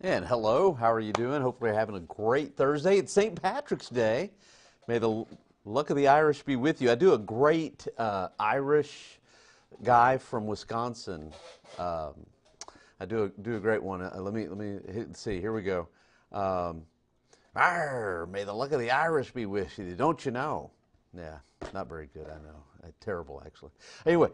And hello, how are you doing? Hopefully you're having a great Thursday. It's St. Patrick's Day. May the luck of the Irish be with you. I do a great Irish guy from Wisconsin. Um, I do a great one. See. Here we go. Um, Arr, may the luck of the Irish be with you. Don't you know? Yeah, not very good, I know. Terrible, actually. Anyway,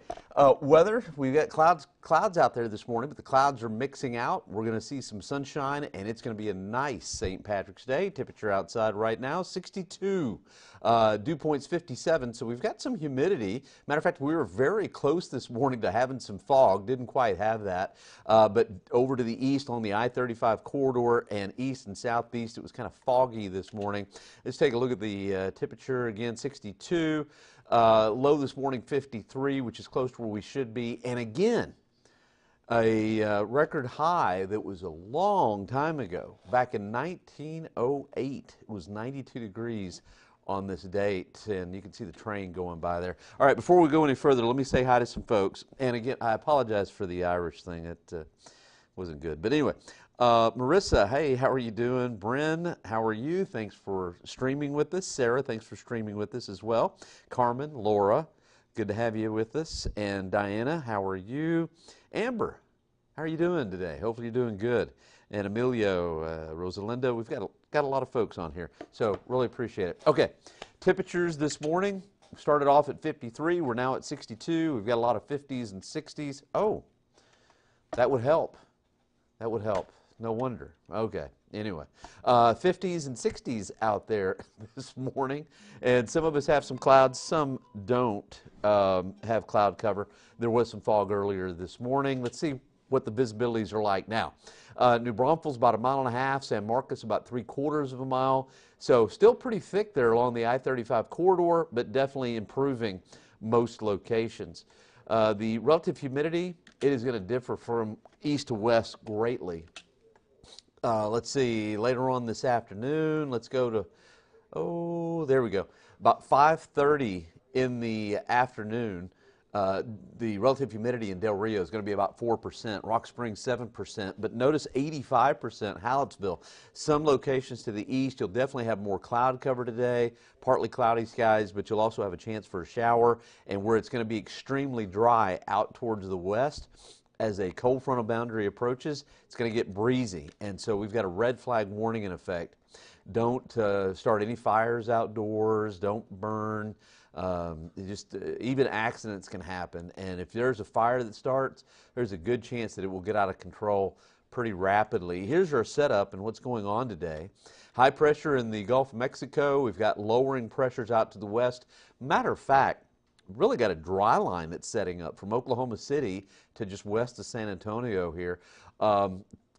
weather, we've got clouds out there this morning, but the clouds are mixing out. We're going to see some sunshine, and it's going to be a nice St. Patrick's Day. Temperature outside right now, 62. Dew point's 57, so we've got some humidity. Matter of fact, we were very close this morning to having some fog. Didn't quite have that. But over to the east on the I-35 corridor and east and southeast, it was kind of foggy this morning. Let's take a look at the temperature again, 62. Low this morning, 53, which is close to where we should be. And again, a record high that was a long time ago. Back in 1908, it was 92 degrees on this date, and you can see the train going by there. All right, before we go any further, let me say hi to some folks. And again, I apologize for the Irish thing. It wasn't good. But anyway, Marissa, hey, how are you doing? Bryn, how are you? Thanks for streaming with us. Sarah, thanks for streaming with us as well. Carmen, Laura, good to have you with us. And Diana, how are you? Amber, how are you doing today? Hopefully you're doing good. And Emilio, Rosalinda, we've got a lot of folks on here, so really appreciate it. Okay, temperatures this morning started off at 53. We're now at 62. We've got a lot of 50s and 60s. Oh, that would help. That would help. No wonder. Okay. Anyway, 50s and 60s out there this morning, and some of us have some clouds. Some don't have cloud cover. There was some fog earlier this morning. Let's see what the visibilities are like now. New Braunfels about 1.5 miles. San Marcos about 3/4 of a mile. So still pretty thick there along the I-35 corridor, but definitely improving most locations. The relative humidity, it is going to differ from east to west greatly. Let's see, later on this afternoon, let's go to, there we go. About 5:30 in the afternoon, the relative humidity in Del Rio is going to be about 4%, Rock Springs 7%, but notice 85% Hallettsville. Some locations to the east, you'll definitely have more cloud cover today, partly cloudy skies, but you'll also have a chance for a shower, and where it's going to be extremely dry out towards the west. As a cold frontal boundary approaches, it's going to get breezy, and so we've got a red flag warning in effect. Don't start any fires outdoors, don't burn. Even accidents can happen, and if there's a fire that starts, there's a good chance that it will get out of control pretty rapidly. Here's our setup and what's going on today. High pressure in the Gulf of Mexico. We've got lowering pressures out to the west. Matter of fact, really got a dry line that's setting up from Oklahoma City to just west of San Antonio here.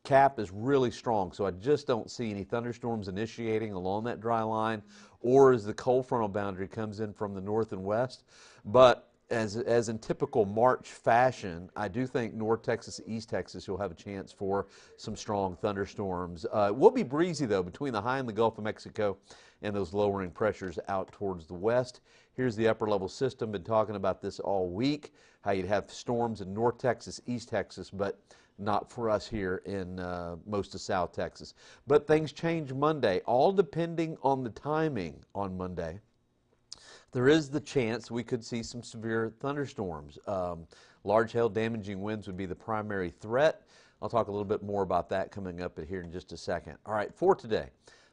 Cap is really strong, so I just don't see any thunderstorms initiating along that dry line or as the cold frontal boundary comes in from the north and west. But as in typical March fashion, I do think North Texas, East Texas, you'll have a chance for some strong thunderstorms. It will be breezy, though, between the high in the Gulf of Mexico and those lowering pressures out towards the west. Here's the upper level system. Been talking about this all week, how you'd have storms in North Texas, East Texas, but not for us here in most of South Texas. But things change Monday, all depending on the timing on Monday. There is the chance we could see some severe thunderstorms. Large hail damaging winds would be the primary threat. I'll talk a little bit more about that coming up here in just a second. All right, for today.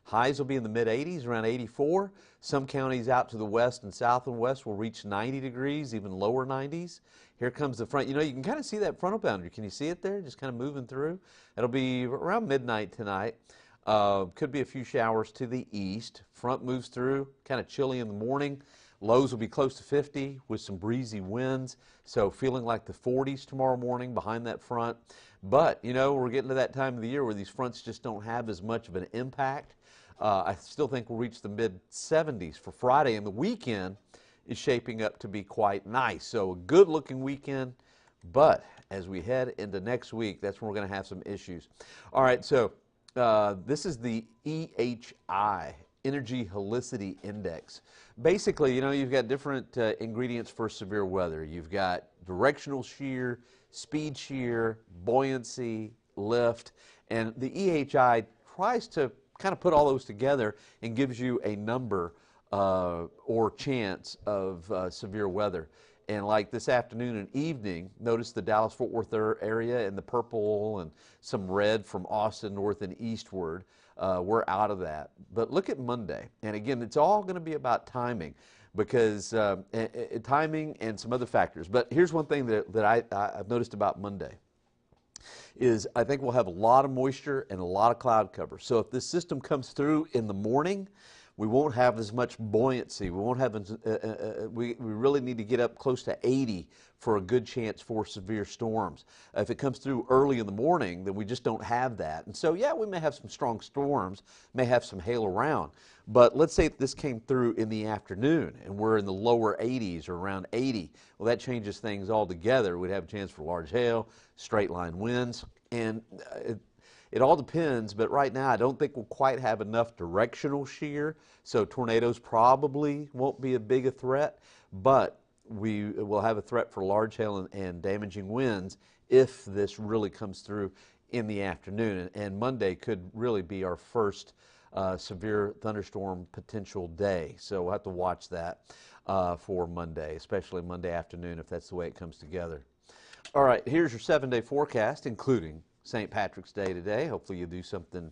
Highs will be in the mid-80s, around 84. Some counties out to the west and south and west will reach 90 degrees, even lower 90s. Here comes the front. You know, you can kind of see that frontal boundary. Can you see it there? Just kind of moving through. It'll be around midnight tonight. Could be a few showers to the east. Front moves through, kind of chilly in the morning. Lows will be close to 50 with some breezy winds. So feeling like the 40s tomorrow morning behind that front. But, you know, we're getting to that time of the year where these fronts just don't have as much of an impact. I still think we'll reach the mid-70s for Friday, and the weekend is shaping up to be quite nice. So a good-looking weekend, but as we head into next week, that's when we're going to have some issues. All right, so this is the EHI, Energy Helicity Index. Basically, you know, you've got different ingredients for severe weather. You've got directional shear, speed shear, buoyancy, lift, and the EHI tries to kind of put all those together and gives you a number or chance of severe weather. And like this afternoon and evening, notice the Dallas-Fort Worth area and the purple and some red from Austin north and eastward. We're out of that. But look at Monday. And again, it's all going to be about timing, because timing and some other factors. But here's one thing that I've noticed about Monday is I think we'll have a lot of moisture and a lot of cloud cover. So if this system comes through in the morning, we won't have as much buoyancy. We won't have, we really need to get up close to 80 for a good chance for severe storms. If it comes through early in the morning, then we just don't have that. And so, yeah, we may have some strong storms, may have some hail around. But let's say if this came through in the afternoon and we're in the lower 80s or around 80, well, that changes things altogether. We'd have a chance for large hail, straight line winds, and it all depends, but right now I don't think we'll quite have enough directional shear, so tornadoes probably won't be a big a threat, but we will have a threat for large hail and damaging winds if this really comes through in the afternoon. And Monday could really be our first severe thunderstorm potential day, so we'll have to watch that for Monday, especially Monday afternoon if that's the way it comes together. All right, here's your 7-day forecast, including St. Patrick's Day today. Hopefully you do something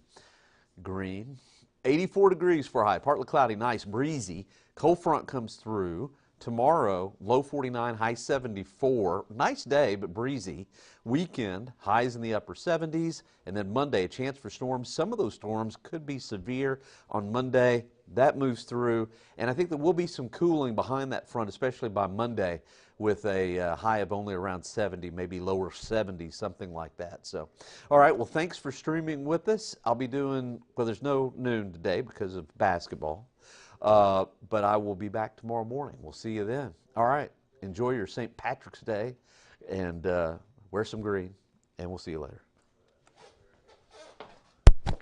green. 84 degrees for high, partly cloudy, nice, breezy. Cold front comes through. Tomorrow, low 49, high 74. Nice day, but breezy. Weekend, highs in the upper 70s. And then Monday, a chance for storms. Some of those storms could be severe on Monday. That moves through. And I think there will be some cooling behind that front, especially by Monday, with a high of only around 70, maybe lower 70, something like that. So, all right, well, thanks for streaming with us. I'll be doing, well, there's no noon today because of basketball, but I will be back tomorrow morning. We'll see you then. All right, enjoy your St. Patrick's Day, and wear some green, and we'll see you later.